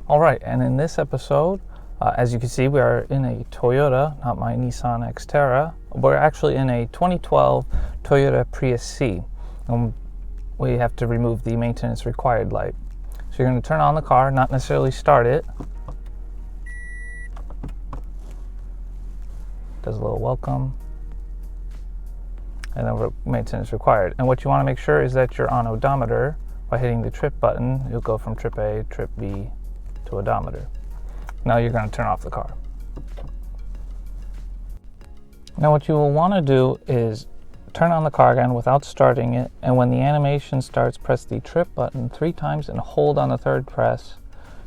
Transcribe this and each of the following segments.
Alright, and in this episode, as you can see, we are in a Toyota, not my Nissan Xterra. We're actually in a 2012 Toyota Prius C. We have to remove the maintenance required light. So you're going to turn on the car, not necessarily start it. Does a little welcome. And then maintenance required. And what you want to make sure is that you're on odometer. By hitting the trip button, you'll go from trip A, trip B to odometer. Now you're going to turn off the car. Now what you will want to do is turn on the car again without starting it, and when the animation starts, press the trip button 3 times and hold on the third press,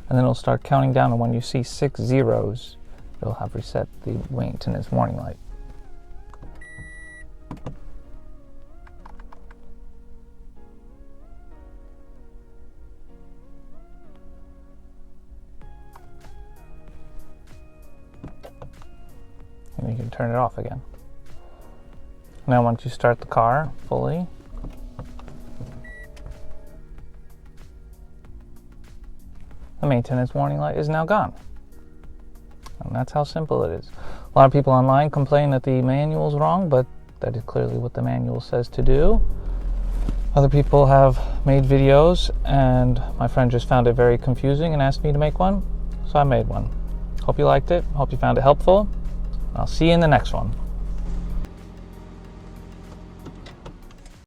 and then it'll start counting down, and when you see 6 zeros, it'll have reset the maintenance warning light. And you can turn it off again. Now once you start the car fully, the maintenance warning light is now gone. And that's how simple it is. A lot of people online complain that the manual's wrong, but that is clearly what the manual says to do. Other people have made videos, and my friend just found it very confusing and asked me to make one, so I made one. Hope you liked it. Hope you found it helpful. I'll see you in the next one.